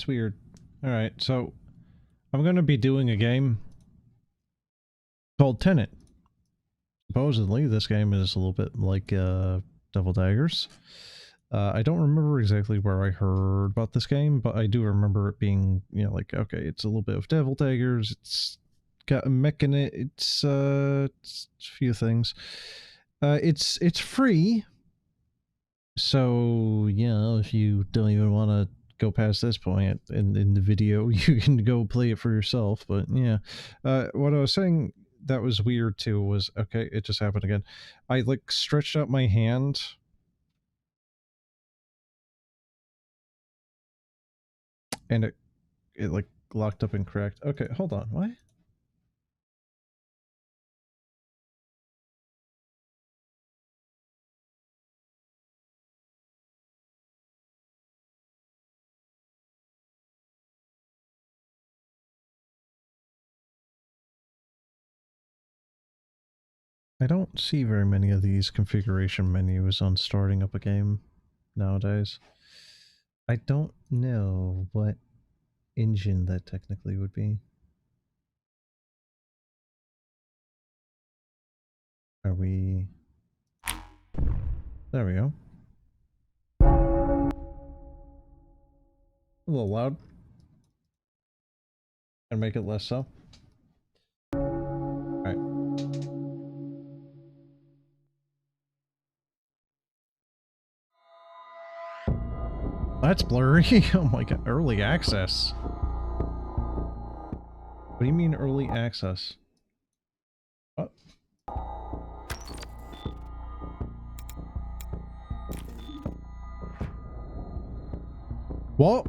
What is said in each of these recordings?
That's weird. Alright, so I'm gonna be doing a game called TENET. Supposedly, this game is a little bit like Devil Daggers. I don't remember exactly where I heard about this game, but I do remember it being, you know, like, okay, it's a little bit of Devil Daggers, it's got a mech in it, it's a few things. It's free, so, yeah, if you don't even want to go past this point in the video, you can go play it for yourself, but yeah. What I was saying that was weird too was, okay, it just happened again. I, like, stretched out my hand... and it like locked up and cracked. Okay, hold on. What? I don't see very many of these configuration menus on starting up a game nowadays. I don't know what engine that technically would be. Are we... There we go. A little loud. And make it less so. Alright. That's blurry. Oh my god. Early access. What do you mean early access? What? What?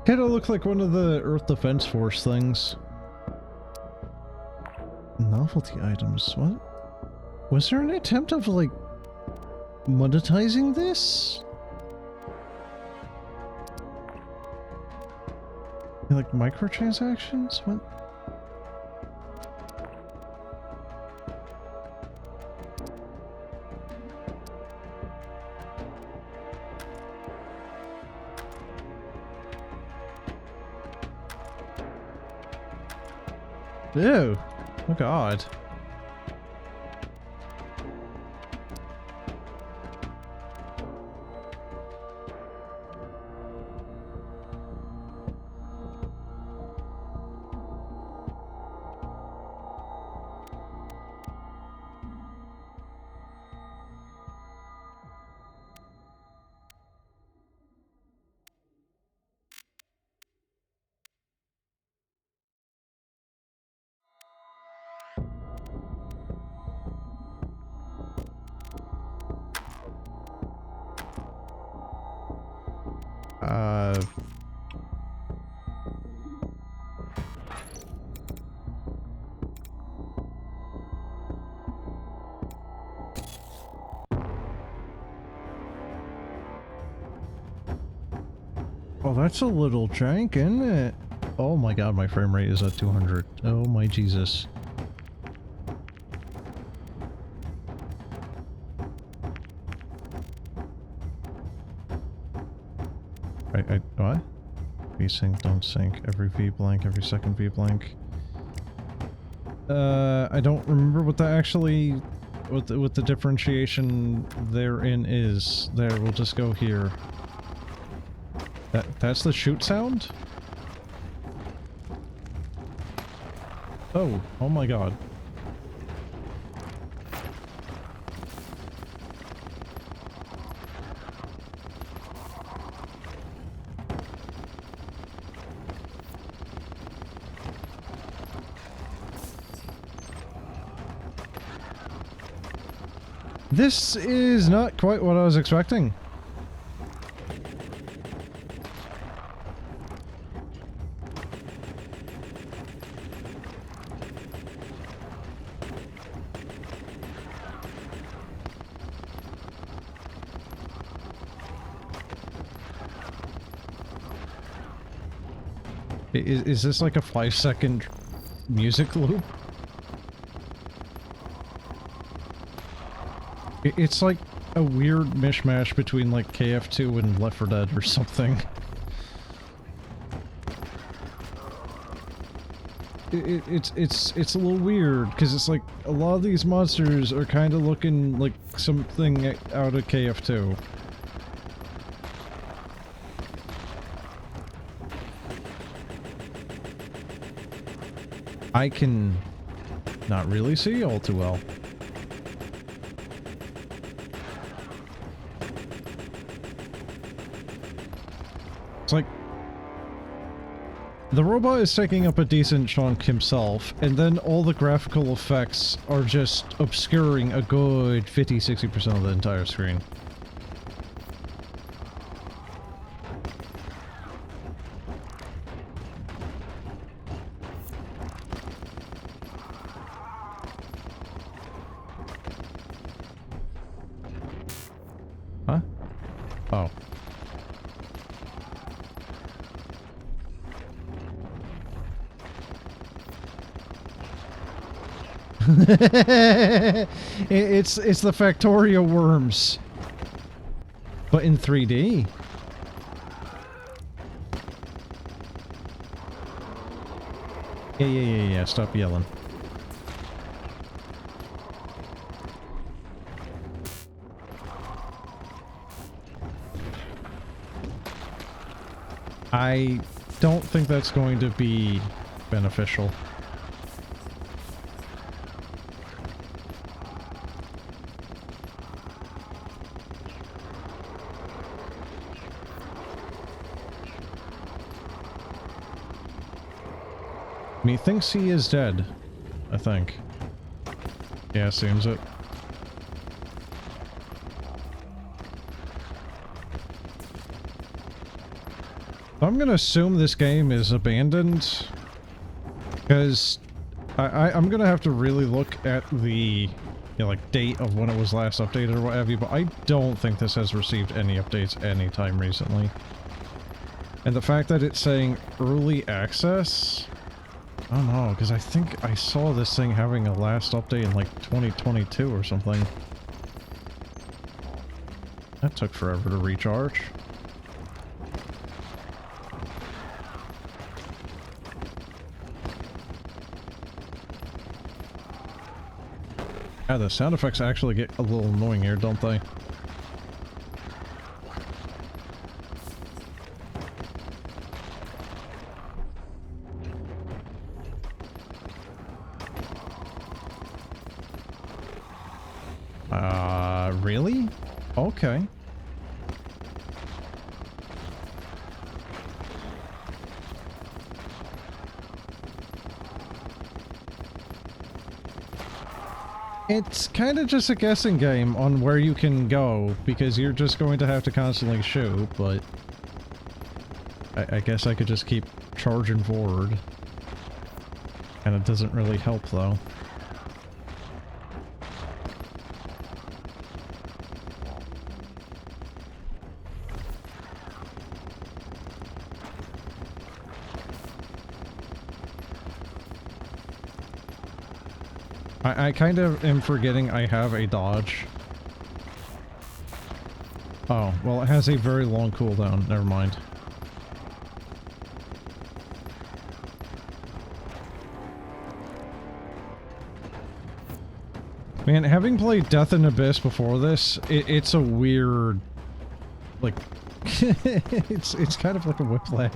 Kinda look like one of the Earth Defense Force things. Novelty items, what? Was there an attempt of, like, monetizing this? Like, microtransactions? What? Ew. Oh god. Oh, that's a little jank, isn't it? Oh my god, my frame rate is at 200. Oh my Jesus. What? V-sync, don't sync. Every V-blank, every second V-blank. I don't remember what that actually... what the differentiation therein is. There, we'll just go here. That's the shoot sound? Oh my god. This is not quite what I was expecting. Is this like a 5-second music loop? It's like a weird mishmash between like KF2 and Left 4 Dead or something. It's a little weird because it's like a lot of these monsters are kind of looking like something out of KF2. I can not really see all too well. It's like the robot is taking up a decent chunk himself, and then all the graphical effects are just obscuring a good 50-60% of the entire screen. Huh? Oh. it's the Factorio worms, but in 3D. Yeah. Stop yelling. I don't think that's going to be beneficial. He thinks he is dead, I think. Yeah, seems it. I'm gonna assume this game is abandoned, because I'm gonna have to really look at the, like, date of when it was last updated or what have you, but I don't think this has received any updates anytime recently. And the fact that it's saying early access... I don't know, because I think I saw this thing having a last update in like 2022 or something. That took forever to recharge. Yeah, the sound effects actually get a little annoying here, don't they? Really? Okay. It's kind of just a guessing game on where you can go, because you're just going to have to constantly shoot, but... I guess I could just keep charging forward. And it doesn't really help, though. I kind of am forgetting I have a dodge. Oh, well, it has a very long cooldown. Never mind. Man, having played Death and Abyss before this, it's a weird... like... it's kind of like a whiplash.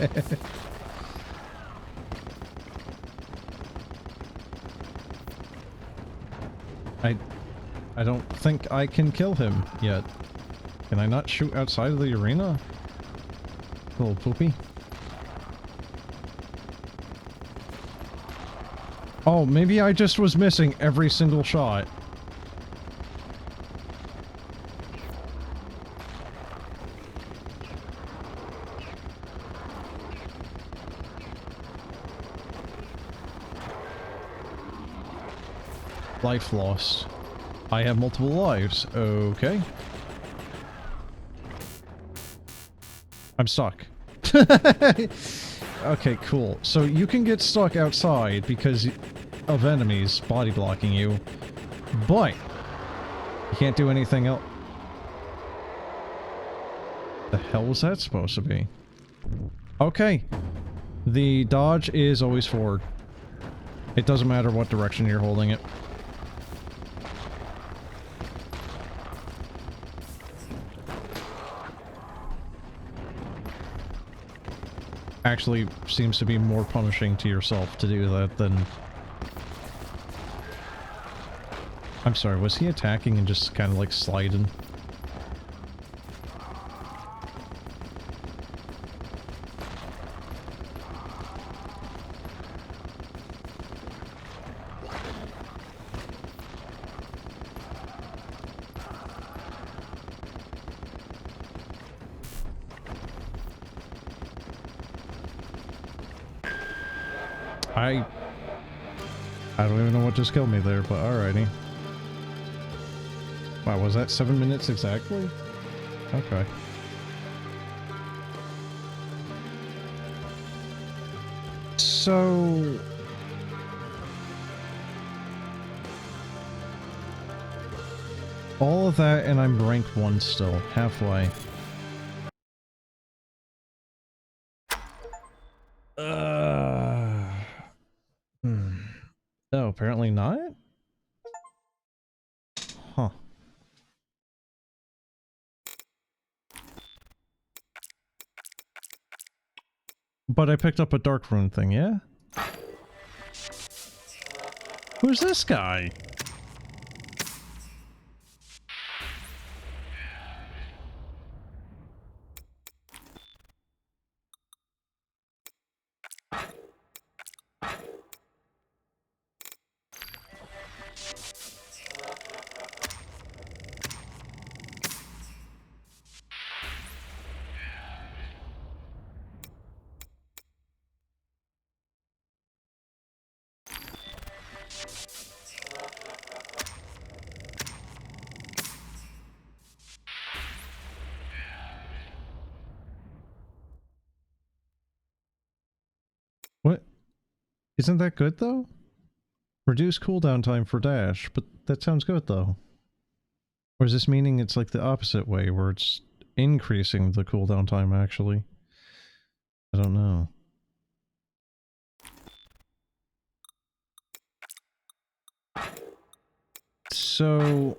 I don't think I can kill him yet. Can I not shoot outside of the arena? Little poopy. Oh, maybe I just was missing every single shot. Life lost. I have multiple lives. Okay. I'm stuck. Okay, cool. So you can get stuck outside because of enemies body blocking you, but you can't do anything else. The hell was that supposed to be? Okay. The dodge is always forward. It doesn't matter what direction you're holding it. Actually seems to be more punishing to yourself to do that than... I'm sorry, was he attacking and just kind of like sliding? I don't even know what just killed me there, but alrighty. Wow, was that 7 minutes exactly? Okay. So... all of that and I'm ranked 1 still, halfway. Oh, apparently not? Huh. But I picked up a dark rune thing, yeah? Who's this guy? What? Isn't that good, though? Reduce cooldown time for dash, but that sounds good, though. Or is this meaning it's like the opposite way, where it's increasing the cooldown time, actually? I don't know. So...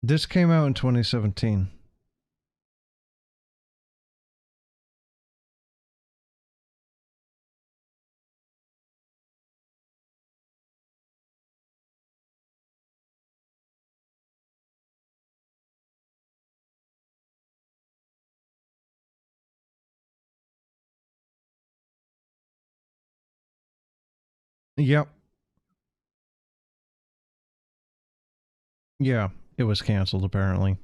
This came out in 2017. Yep. Yeah, it was canceled, apparently.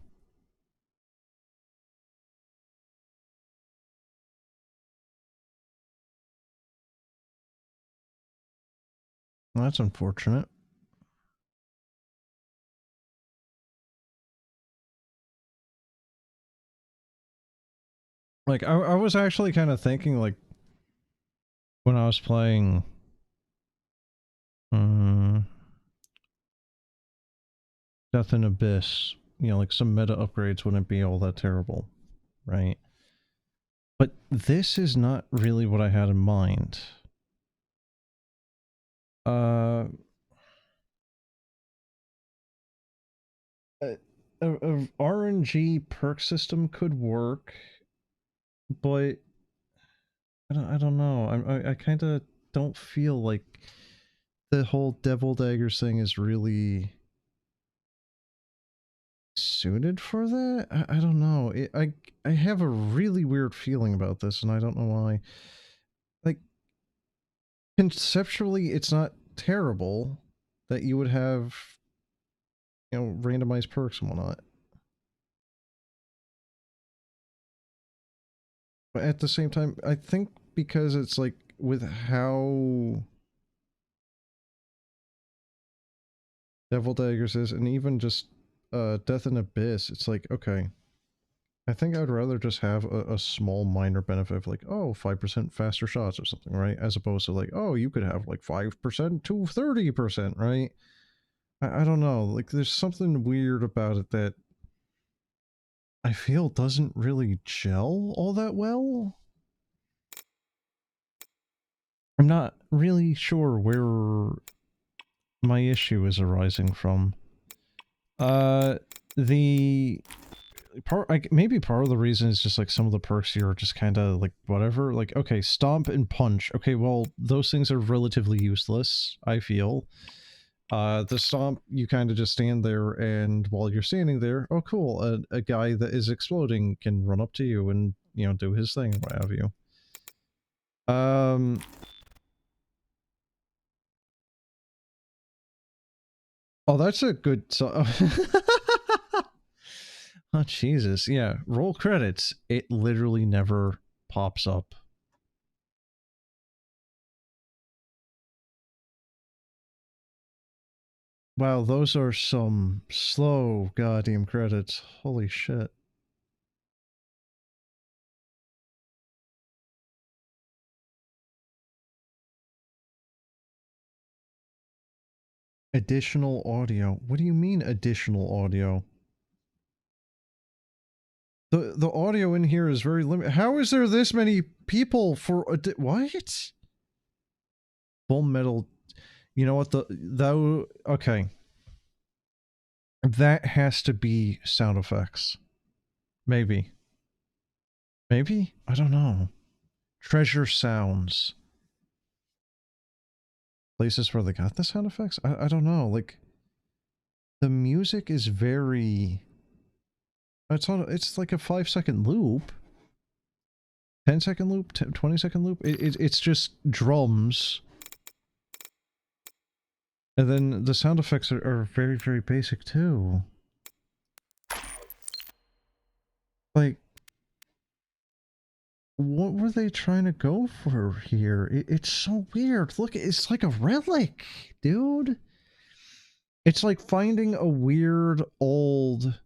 Well, that's unfortunate. Like, I was actually kind of thinking, like, when I was playing... Death and Abyss, you know, like some meta upgrades wouldn't be all that terrible, right? But this is not really what I had in mind. A RNG perk system could work, but I don't know. I kind of don't feel like the whole Devil Daggers thing is really suited for that. I don't know. I have a really weird feeling about this, and I don't know why. Like, conceptually, it's not terrible that you would have, you know, randomized perks and whatnot. But at the same time, I think because it's like with how Devil Daggers is, and even just Death and Abyss, it's like, okay, I think I'd rather just have a small minor benefit of like, oh, 5% faster shots or something, right? As opposed to like, oh, you could have like 5% to 30%, right? I don't know, like there's something weird about it that I feel doesn't really gel all that well. I'm not really sure where my issue is arising from. The part, like, maybe part of the reason is just like some of the perks here are just kind of like whatever. Like, okay, stomp and punch. Okay, well, those things are relatively useless, I feel. The stomp, you kind of just stand there, and while you're standing there, oh cool, a guy that is exploding can run up to you and, you know, do his thing, what have you. Oh, that's a good so oh, Jesus. Yeah. Roll credits. It literally never pops up. Wow, those are some slow goddamn credits. Holy shit. Additional audio. What do you mean additional audio? The audio in here is very limited. How is there this many people for what? Full Metal. You know what, though, okay. That has to be sound effects. Maybe. Maybe? I don't know. Treasure sounds. Places where they got the sound effects? I don't know. Like, the music is very... It's like a 5-second loop. 10-second loop? 20-second loop? It's just drums. And then the sound effects are very, very basic, too. Like, what were they trying to go for here? It's so weird. Look, it's like a relic, dude. It's like finding a weird old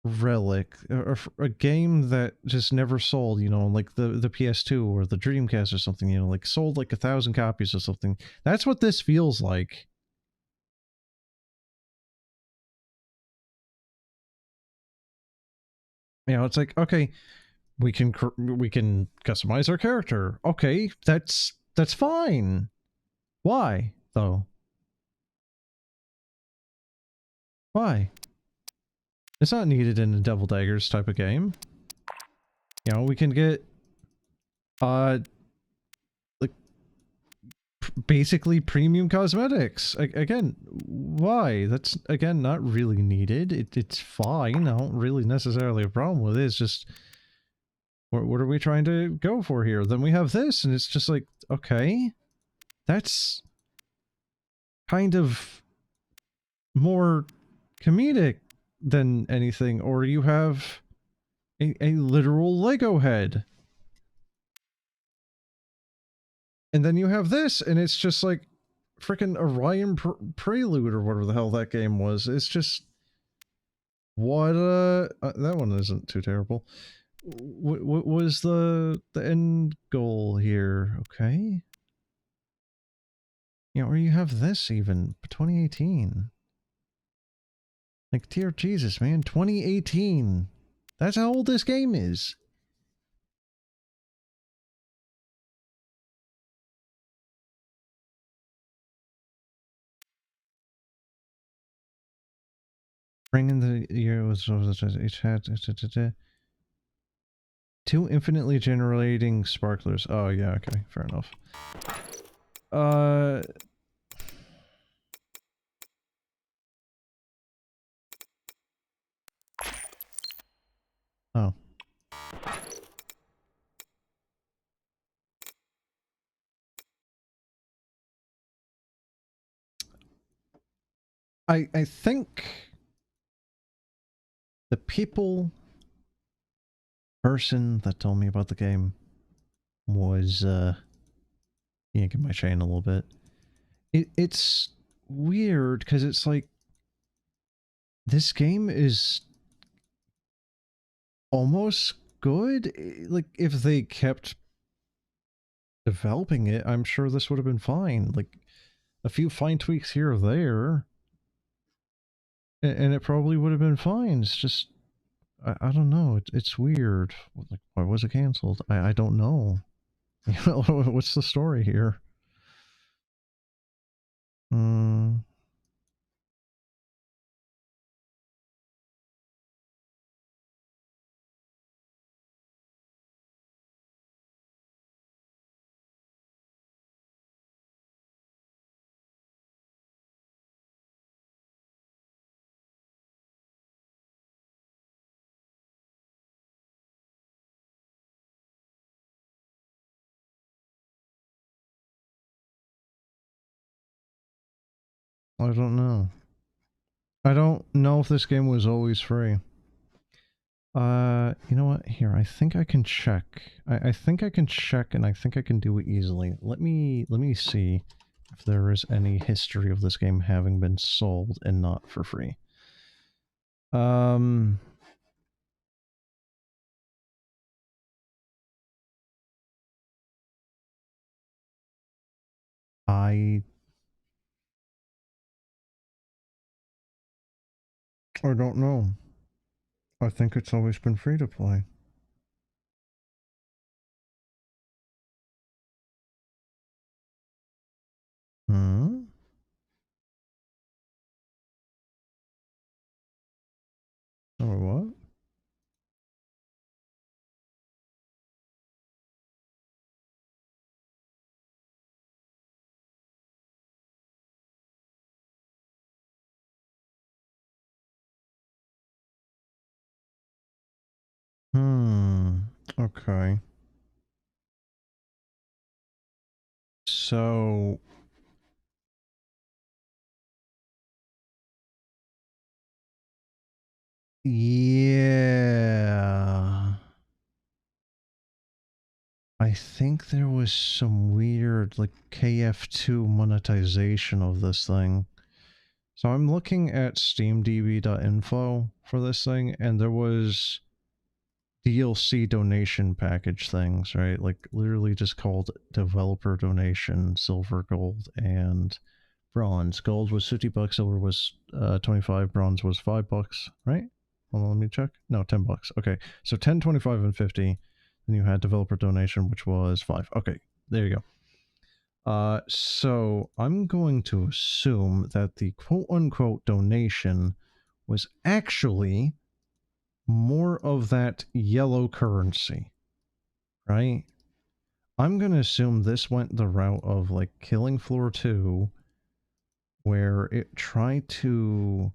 relic, or a game that just never sold, you know, like the PS2 or the Dreamcast or something, you know, like sold like 1,000 copies or something. That's what this feels like. You know, it's like, okay, we can customize our character. Okay, that's fine. Why though? Why? It's not needed in a Devil Daggers type of game. You know, we can get like basically premium cosmetics. Again, why? That's, again, not really needed. It's fine. I don't really necessarily have a problem with it. It's just, what are we trying to go for here? Then we have this, and it's just like, okay, that's kind of more comedic than anything. Or you have a literal Lego head. And then you have this, and it's just like freaking Orion Prelude or whatever the hell that game was. It's just, what that one isn't too terrible. What was the end goal here? Okay. Yeah, or you have this even, 2018. Like, dear Jesus, man, 2018. That's how old this game is. Bring in the year was each had two infinitely generating sparklers. Oh yeah, okay, fair enough. Oh. I think the people person that told me about the game was yanking my chain a little bit. It's weird because it's like this game is almost good. Like if they kept developing it, I'm sure this would have been fine. Like a few fine tweaks here or there, and it probably would have been fine. It's just I don't know. It's weird. Like why was it canceled? I don't know. You know, what's the story here? Hmm. I don't know. I don't know if this game was always free. You know what? Here, I think I can check. I think I can check, and I think I can do it easily. Let me see if there is any history of this game having been sold and not for free. Um, I don't know. I think it's always been free to play. Hmm? Or what? Hmm. Okay. So, yeah. I think there was some weird, like, KF2 monetization of this thing. So I'm looking at steamdb.info for this thing, and there was DLC donation package things, right? Like, literally just called developer donation, silver, gold, and bronze. Gold was 50 bucks, silver was 25, bronze was $5, right? Hold on, let me check. No, 10 bucks. Okay, so 10, 25, and 50. Then you had developer donation, which was 5. Okay, there you go. So I'm going to assume that the quote-unquote donation was actually more of that yellow currency, right? I'm going to assume this went the route of, like, Killing Floor 2, where it tried to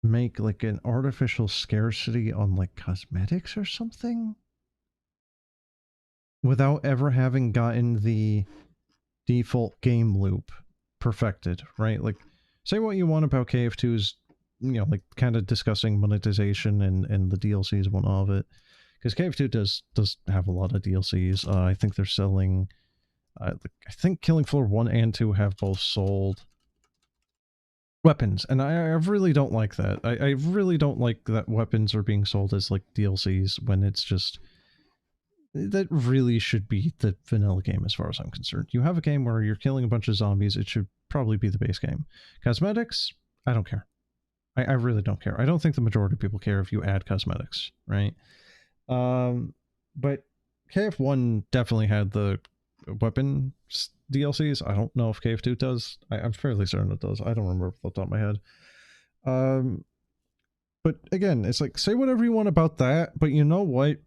make, like, an artificial scarcity on, like, cosmetics or something? Without ever having gotten the default game loop perfected, right? Like, say what you want about KF2's, you know, like, kind of discussing monetization and the DLCs and whatnot of it. Because KF2 does have a lot of DLCs. I think they're selling... I think Killing Floor 1 and 2 have both sold weapons, and I really don't like that. I really don't like that weapons are being sold as, like, DLCs when it's just... That really should be the vanilla game as far as I'm concerned. You have a game where you're killing a bunch of zombies, it should probably be the base game. Cosmetics, I don't care. I really don't care. I don't think the majority of people care if you add cosmetics, right? But KF1 definitely had the weapon DLCs. I don't know if KF2 does. I'm fairly certain it does. I don't remember off the top of my head. But again, it's like, say whatever you want about that, but you know what?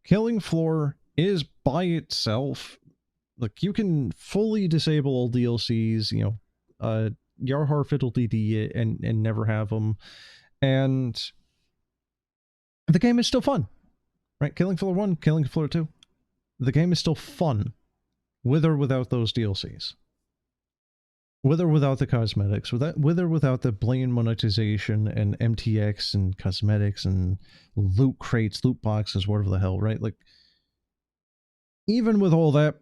Killing Floor is by itself, like, you can fully disable all DLCs, you know, Yarhar Fiddle DD and never have them, and the game is still fun, right? Killing Floor 1, Killing Floor 2, the game is still fun, with or without those DLCs. With or without the cosmetics, with or without the blatant monetization and MTX and cosmetics and loot crates, loot boxes, whatever the hell, right? Like, even with all that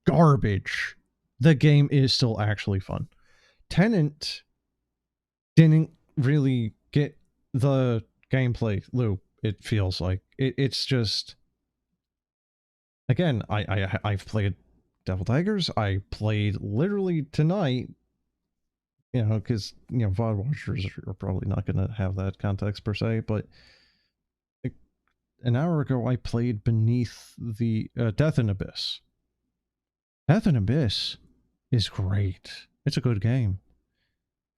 garbage, the game is still actually fun. Tenant didn't really get the gameplay loop, it feels like. It's just... Again, I've played Devil Daggers. I played literally tonight, you know, because, you know, VOD watchers are probably not going to have that context per se, but an hour ago I played Beneath the Death in Abyss. Death in Abyss is great. It's a good game.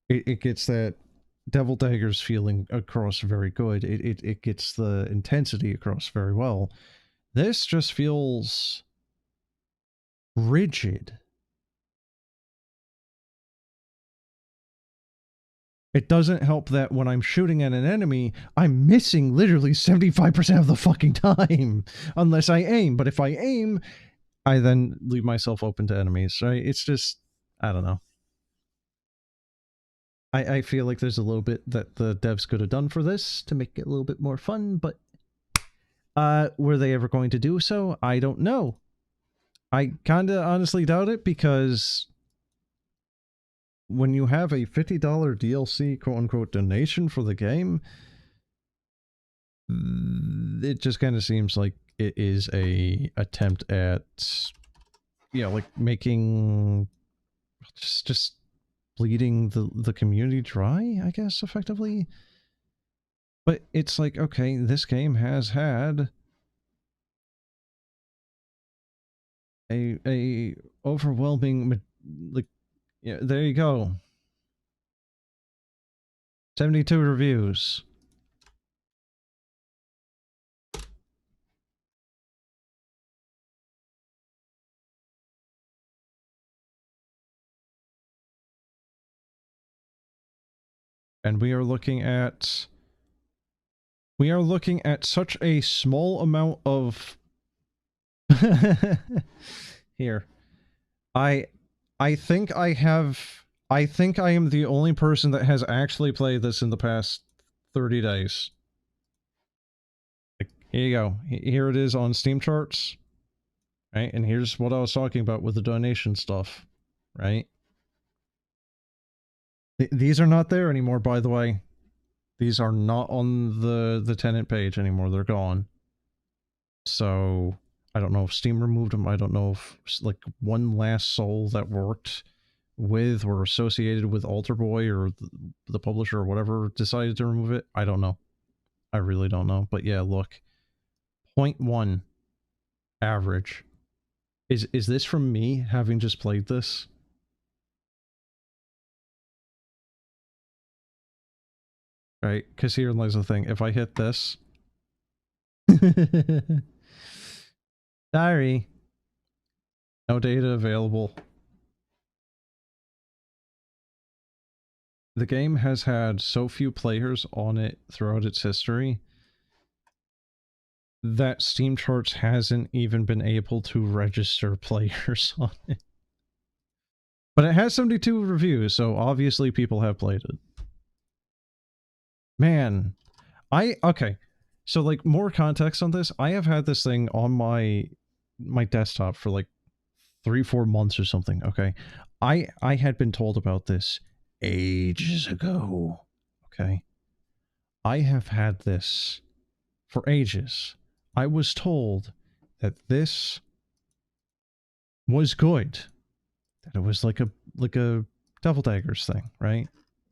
It gets that Devil Daggers feeling across very good. It gets the intensity across very well. This just feels rigid. It doesn't help that when I'm shooting at an enemy, I'm missing literally 75% of the fucking time. Unless I aim. But if I aim, I then leave myself open to enemies, right? It's just... I don't know. I feel like there's a little bit that the devs could have done for this to make it a little bit more fun, but... were they ever going to do so? I don't know. I kinda honestly doubt it, because... when you have a $50 DLC quote-unquote donation for the game, it just kind of seems like it is a attempt at, you know, like making just bleeding the community dry, I guess, effectively. But it's like, okay, this game has had a overwhelming, like, yeah, there you go. 72 reviews. And we are looking at such a small amount of here. I think I am the only person that has actually played this in the past 30 days. Like, here you go. Here it is on Steam charts. Right? And here's what I was talking about with the donation stuff. Right? These are not there anymore, by the way. These are not on the Tenet page anymore. They're gone. So, I don't know if Steam removed them. I don't know if, like, one last soul that worked with or associated with Alter Boy or the publisher or whatever decided to remove it. I don't know. I really don't know. But yeah, look. 0.1 average. Is this from me having just played this? Right? Because here lies the thing. If I hit this... Sorry. No data available. The game has had so few players on it throughout its history that Steam Charts hasn't even been able to register players on it. But it has 72 reviews, so obviously people have played it. Man, okay. So, like, more context on this, I have had this thing on my desktop for like 3-4 months or something, okay? I had been told about this ages ago, okay? I have had this for ages. I was told that this was good. That it was like a Devil Daggers thing, right?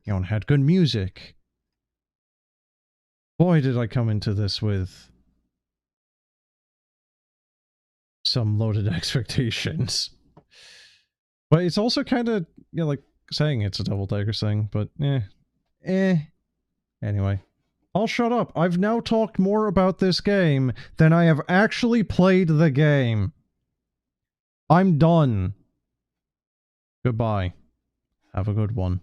You know, and had good music. Boy, did I come into this with some loaded expectations. But it's also kind of, you know, like saying it's a Devil Daggers thing, but Anyway, I'll shut up. I've now talked more about this game than I have actually played the game. I'm done. Goodbye. Have a good one.